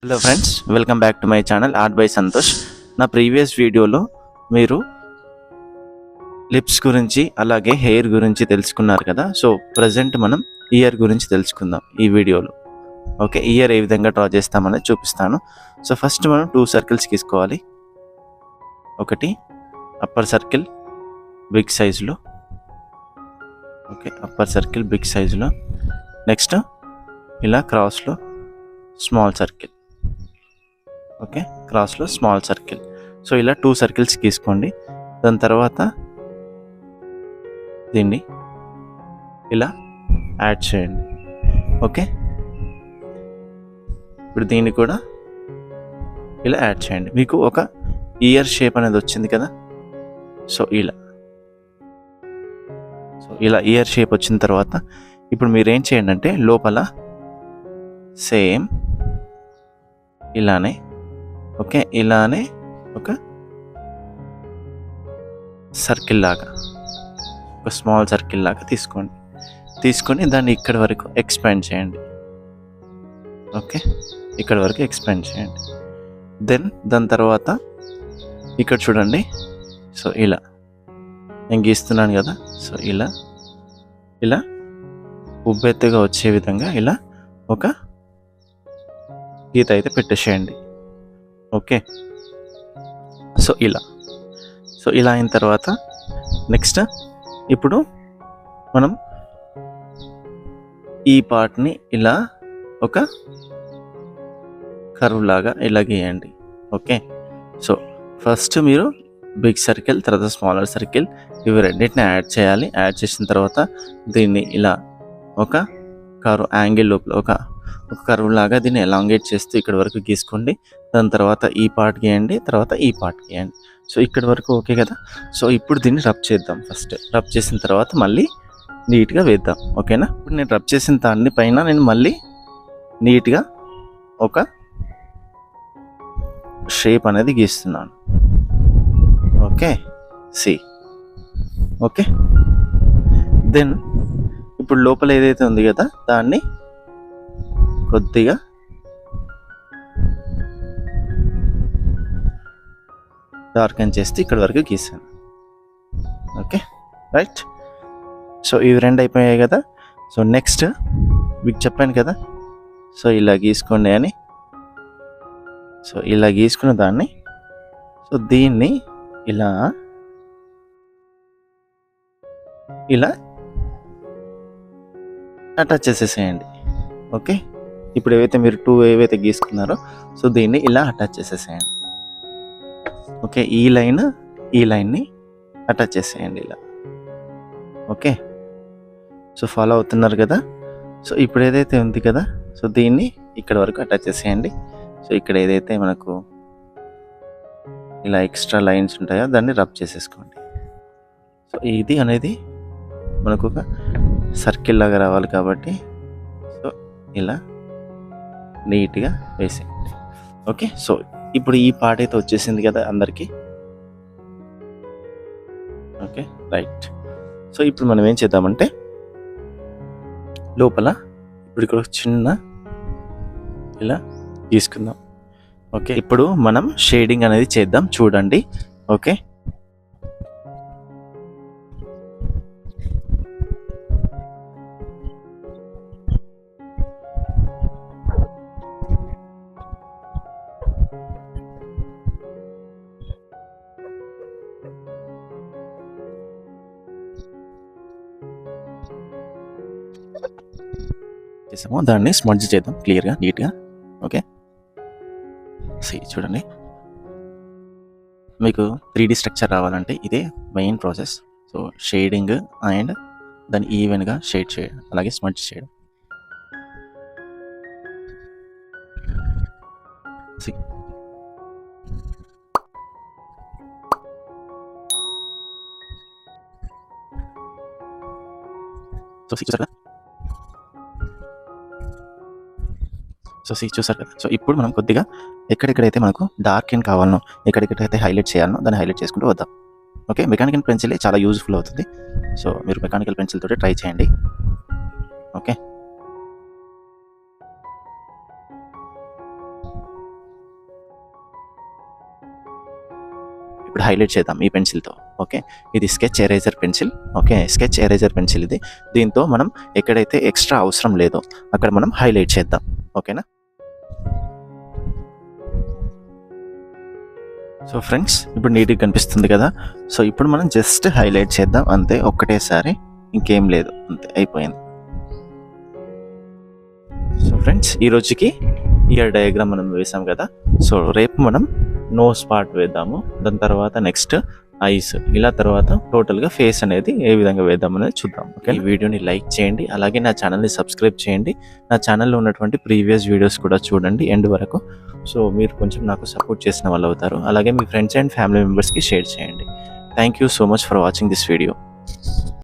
Hello friends, welcome back to my channel art by Santosh. నా previous వీడియోలో మీరు lips గురించి అలాగే హెయిర్ గురించి తెలుసుకున్నారు కదా. సో ప్రజెంట్ మనం ఇయర్ గురించి తెలుసుకుందాం ఈ వీడియోలో. ఓకే, ఇయర్ ఏ విధంగా డ్రా చేస్తామనేది చూపిస్తాను. సో ఫస్ట్ మనం 2 సర్కిల్స్ గీసుకోవాలి. ఒకటి అప్పర్ సర్కిల్ బిగ్ సైజులో, ఓకే అప్పర్ సర్కిల్ బిగ్ సైజులో. నెక్స్ట్ ఇలా క్రాస్లో స్మాల్ సర్కిల్, ఓకే క్రాస్లో స్మాల్ సర్కిల్. సో ఇలా 2 సర్కిల్స్ గీసుకోండి. దాని తర్వాత దీన్ని ఇలా యాడ్ చేయండి. ఓకే, ఇప్పుడు దీన్ని కూడా ఇలా యాడ్ చేయండి. మీకు ఒక ఇయర్ షేప్ అనేది వచ్చింది కదా. సో ఇలా ఇయర్ షేప్ వచ్చిన తర్వాత ఇప్పుడు మీరు ఏం చేయండి అంటే లోపల సేమ్ ఇలానే, ఓకే ఇలానే ఒక సర్కిల్ లాగా, ఒక స్మాల్ సర్కిల్ లాగా తీసుకొని దాన్ని ఇక్కడి వరకు ఎక్స్పాండ్ చేయండి. ఓకే, ఇక్కడి వరకు ఎక్స్పాండ్ చేయండి. దాని తర్వాత ఇక్కడ చూడండి. సో ఇలా నేను గీస్తున్నాను కదా. సో ఇలా ఉబ్బెత్తుగా వచ్చే విధంగా ఇలా ఒక గీత అయితే పెట్టేసేయండి. ఓకే, సో ఇలా అయిన తర్వాత నెక్స్ట్ ఇప్పుడు మనం ఈ పార్ట్ని ఇలా ఒక కర్వ్ లాగా ఇలా గీయండి. ఓకే, సో ఫస్ట్ మీరు బిగ్ సర్కిల్ తర్వాత స్మాలర్ సర్కిల్ ఇవి రెండింటిని యాడ్ చేయాలి. యాడ్ చేసిన తర్వాత దీన్ని ఇలా ఒక కర్వ్ యాంగిల్ లోపల ఒక కర్వ్ లాగా దీన్ని ఎలాంగేట్ చేస్తూ ఇక్కడ వరకు గీసుకోండి. దాని తర్వాత ఈ పార్ట్ గీయండి, తర్వాత ఈ పార్ట్ గీయండి. సో ఇక్కడ వరకు ఓకే కదా. సో ఇప్పుడు దీన్ని రబ్ చేద్దాం. ఫస్ట్ రబ్ చేసిన తర్వాత మళ్ళీ నీట్గా వేద్దాం. ఓకేనా. ఇప్పుడు నేను రబ్ చేసిన దాన్ని పైన నేను మళ్ళీ నీట్గా ఒక షేప్ అనేది గీస్తున్నాను. ఓకే ఓకే, దెన్ ఇప్పుడు లోపల ఏదైతే ఉంది కదా దాన్ని కొద్దిగా డార్కెన్ చేస్తే ఇక్కడ వరకు గీసాను. Okay right. సో ఇవి రెండు అయిపోయాయి కదా. సో నెక్స్ట్ మీకు చెప్పాను కదా, సో ఇలా గీసుకోండి అని. సో ఇలా గీసుకున్న దాన్ని సో దీన్ని ఇలా అటాచ్ చేసేసేయండి. ఓకే, ఇప్పుడు ఏవైతే మీరు 2 ఏవైతే గీసుకున్నారో సో దీన్ని ఇలా అటాచ్ చేసేసేయండి. ఓకే, ఈ లైన్ని అటాచ్ చేసేయండి ఇలా. ఓకే, సో ఫాలో అవుతున్నారు కదా. సో ఇప్పుడు ఏదైతే ఉంది కదా సో దీన్ని ఇక్కడ వరకు అటాచ్ చేసేయండి. సో ఇక్కడ ఏదైతే మనకు ఇలా ఎక్స్ట్రా లైన్స్ ఉంటాయో దాన్ని రబ్ చేసేసుకోండి. సో ఇది అనేది మనకు ఒక సర్కిల్ లాగా రావాలి కాబట్టి సో ఇలా నీట్గా వేసేయండి. ఓకే, సో ఇప్పుడు ఈ పార్ట్ అయితే వచ్చేసింది కదా అందరికీ. Okay right. సో ఇప్పుడు మనం ఏం చేద్దామంటే లోపల ఇప్పుడు ఇక్కడ చిన్న ఇలా గీసుకుందాం. ఓకే, ఇప్పుడు మనం షేడింగ్ అనేది చేద్దాం. చూడండి. ఓకే, చేసాము. దాన్ని స్మడ్జ్ చేద్దాం క్లియర్గా నీట్గా. ఓకే, చూడండి మీకు 3D స్ట్రక్చర్ రావాలంటే ఇదే main process. So shading and దాన్ని ఈవెన్గా షేడ్ చేయడం, అలాగే స్మడ్జ్ చేయడం. చూసారు కదా. సో ఇప్పుడు మనం కొద్దిగా ఎక్కడెక్కడైతే మనకు డార్క్ అండ్ కావాలనో, ఎక్కడెక్కడైతే హైలైట్ చేయాలనో దాన్ని హైలైట్ చేసుకుంటూ వద్దాం. ఓకే, మెకానికల్ పెన్సిల్ చాలా యూజ్ఫుల్ అవుతుంది. సో మీరు మెకానికల్ పెన్సిల్ తోటి ట్రై చేయండి. ఓకే, ఇప్పుడు హైలైట్ చేద్దాం ఈ పెన్సిల్తో. ఓకే, ఇది sketch eraser pencil. Okay, sketch eraser pencil ఇది. దీంతో మనం ఎక్కడైతే ఎక్స్ట్రా అవసరం లేదో అక్కడ మనం హైలైట్ చేద్దాం. ఓకేనా? సో ఫ్రెండ్స్, ఇప్పుడు నీట్గా కనిపిస్తుంది కదా. సో ఇప్పుడు మనం జస్ట్ హైలైట్ చేద్దాం అంతే, ఒక్కటేసారి, ఇంకేం లేదు, అంతే అయిపోయింది. సో ఫ్రెండ్స్, ఈ రోజుకి ఇయర్ డయాగ్రామ్ మనం వేసాం కదా. సో రేపు మనం నోస్ పార్ట్ వేద్దాము, దాని తర్వాత నెక్స్ట్ ఐస్, ఇలా తర్వాత టోటల్గా ఫేస్ అనేది ఏ విధంగా వేద్దాం అనేది చూద్దాం. ఓకే, ఈ వీడియోని లైక్ చేయండి, అలాగే నా ఛానల్ని సబ్స్క్రైబ్ చేయండి. నా ఛానల్లో ఉన్నటువంటి ప్రీవియస్ వీడియోస్ కూడా చూడండి ఎండ్ వరకు. సో మీరు కొంచెం నాకు సపోర్ట్ చేసిన వాళ్ళు అవుతారు. అలాగే మీ ఫ్రెండ్స్ అండ్ ఫ్యామిలీ మెంబర్స్కి షేర్ చేయండి. Thank you so much for watching this video.